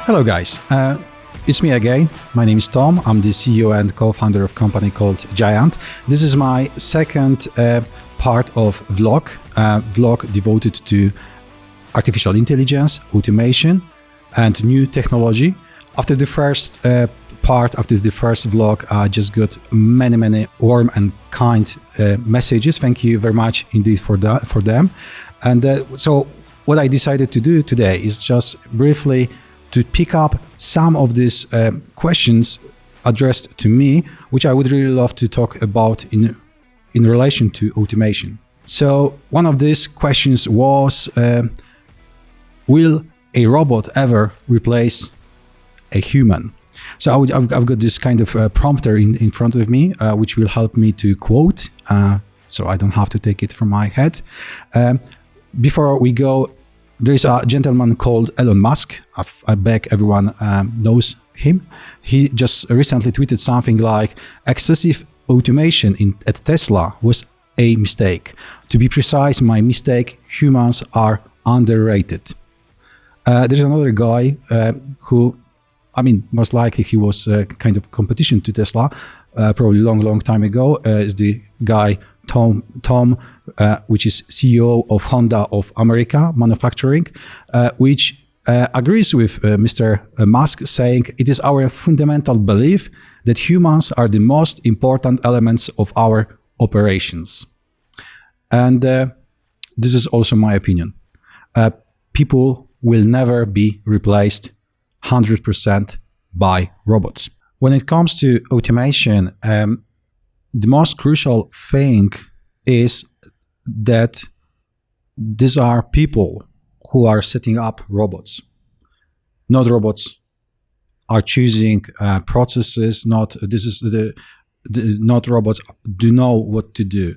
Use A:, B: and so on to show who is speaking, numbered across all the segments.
A: Hello guys, it's me again. My name is Tom. I'm the CEO and co-founder of a company called Giant. This is my second part of vlog devoted to artificial intelligence, automation, and new technology. After the first after the first vlog, I just got many warm and kind messages. Thank you very much indeed for them. And so what I decided to do today is just briefly to pick up some of these questions addressed to me, which I would really love to talk about in relation to automation. So one of these questions was, will a robot ever replace a human? So I've got this kind of prompter in front of me, which will help me to quote, so I don't have to take it from my head. Before we go, there is a gentleman called Elon Musk. I bet everyone knows him. He just recently tweeted something like, excessive automation at Tesla was a mistake. To be precise, my mistake, humans are underrated. There's another guy who, most likely he was kind of competition to Tesla, probably long time ago, is the guy Tom, which is CEO of Honda of America Manufacturing, which agrees with Mr. Musk, saying it is our fundamental belief that humans are the most important elements of our operations. And this is also my opinion. People will never be replaced 100% by robots. When it comes to automation, the most crucial thing is that these are people who are setting up robots. Not robots are choosing processes. Not robots do know what to do.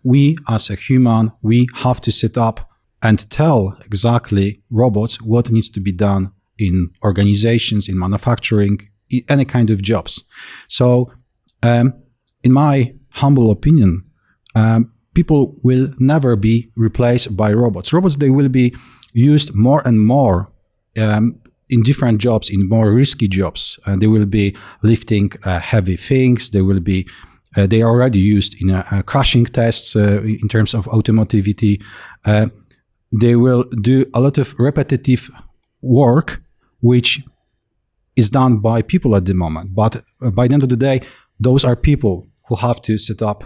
A: We as a human, we have to set up and tell exactly robots what needs to be done in organizations, in manufacturing, in any kind of jobs. So in my humble opinion, people will never be replaced by robots. Robots, they will be used more and more in different jobs, in more risky jobs. They will be lifting heavy things. They are already used in crashing tests in terms of automotivity. They will do a lot of repetitive work, which is done by people at the moment. But by the end of the day, those are people who have to set up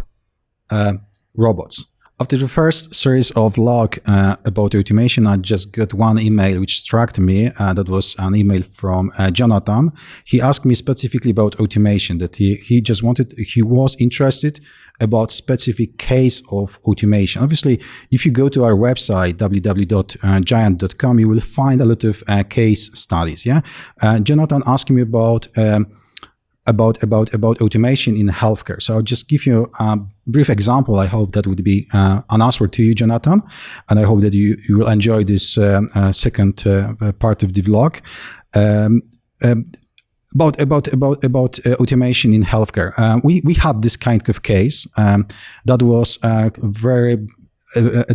A: robots. After the first series of vlog about automation, I just got one email which struck me. That was an email from Jonathan. He asked me specifically about automation, that he was interested about specific case of automation. Obviously, if you go to our website, www.giant.com, you will find a lot of case studies. Yeah, Jonathan asked me about automation in healthcare. So I'll just give you a brief example. I hope that would be an answer to you, Jonathan, and I hope that you will enjoy this second part of the vlog. About automation in healthcare. We had this kind of case that was at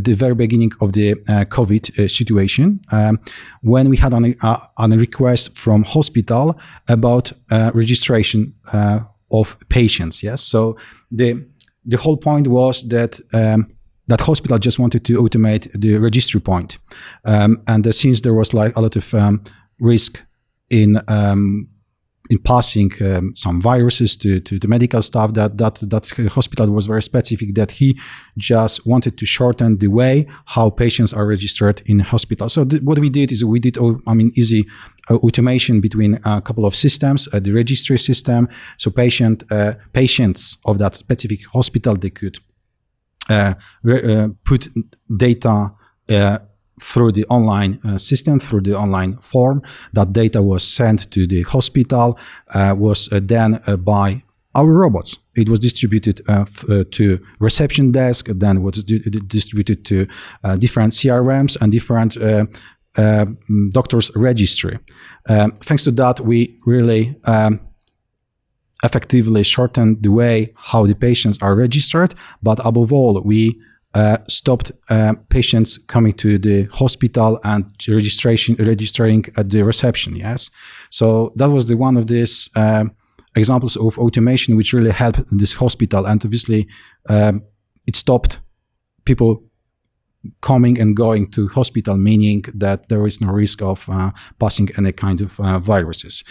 A: the very beginning of the COVID situation, when we had a request from hospital about registration of patients. Yes, so the whole point was that that hospital just wanted to automate the registry point, and since there was like a lot of risk in passing some viruses to the medical staff, that hospital was very specific, that he just wanted to shorten the way how patients are registered in hospital. So what we did is we did easy automation between a couple of systems, the registry system. So patients of that specific hospital, they could put data through the online system, through the online form. That data was sent to the hospital, was then by our robots. It was distributed to reception desk, then was distributed to different CRMs and different doctors' registry. Thanks to that, we really effectively shortened the way how the patients are registered, but above all, we stopped patients coming to the hospital and registering at the reception. Yes, so that was one of these examples of automation which really helped this hospital, and obviously it stopped people coming and going to hospital, meaning that there is no risk of passing any kind of viruses.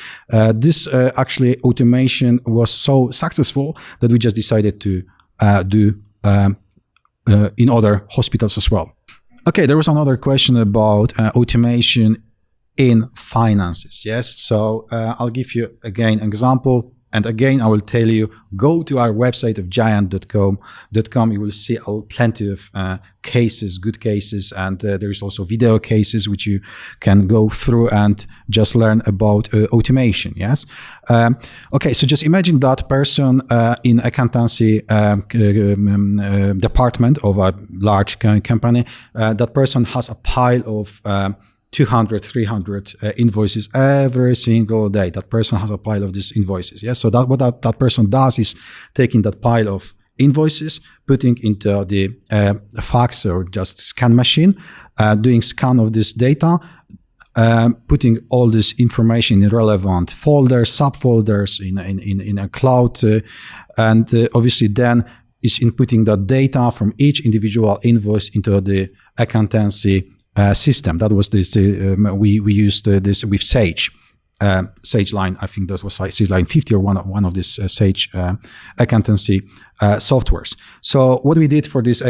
A: This actually automation was so successful that we just decided to do in other hospitals as well. Okay, there was another question about automation in finances. Yes, so I'll give you again an example. And again, I will tell you, go to our website of giant.com. You will see plenty of cases, good cases, and there is also video cases which you can go through and just learn about automation. Yes. Okay, so just imagine that person in accountancy department of a large company. That person has a pile of 200, 300 invoices every single day. That person has a pile of these invoices. Yes. So what that person does is taking that pile of invoices, putting into the fax or just scan machine, doing scan of this data, putting all this information in relevant folders, subfolders in a cloud, and obviously then is inputting that data from each individual invoice into the accountancy system. That was this. We used this with Sage. Sage Line, I think that was Sage Line 50 or one of these Sage accountancy softwares. So what we did for this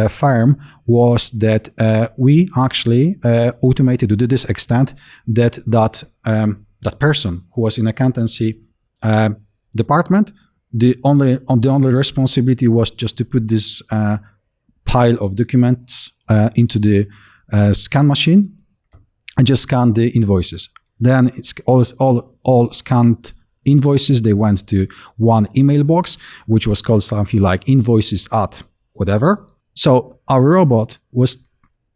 A: firm was that we actually automated to this extent that that person who was in accountancy department, the only responsibility was just to put this pile of documents into the scan machine and just scan the invoices. Then it's all scanned invoices. They went to one email box, which was called something like invoices at whatever. So our robot was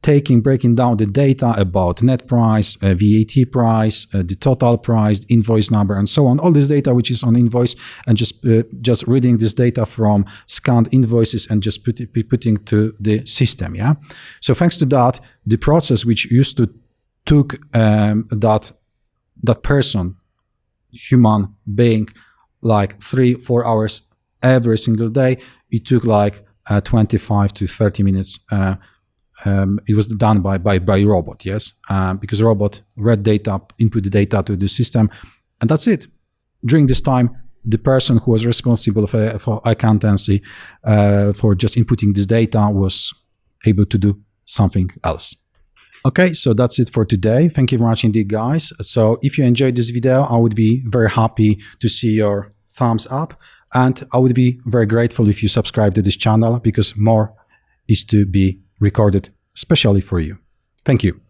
A: breaking down the data about net price, VAT price, the total price, invoice number, and so on. All this data which is on invoice, and just reading this data from scanned invoices and just putting to the system. Yeah. So thanks to that, the process which used to took that person, human being, like 3-4 hours every single day, it took like 25 to 30 minutes. It was done by robot, yes, because robot read data, input the data to the system, and that's it. During this time, the person who was responsible for accountancy, for just inputting this data, was able to do something else. Okay, so that's it for today. Thank you very much indeed, guys. So if you enjoyed this video, I would be very happy to see your thumbs up, and I would be very grateful if you subscribe to this channel, because more is to be recorded especially for you. Thank you.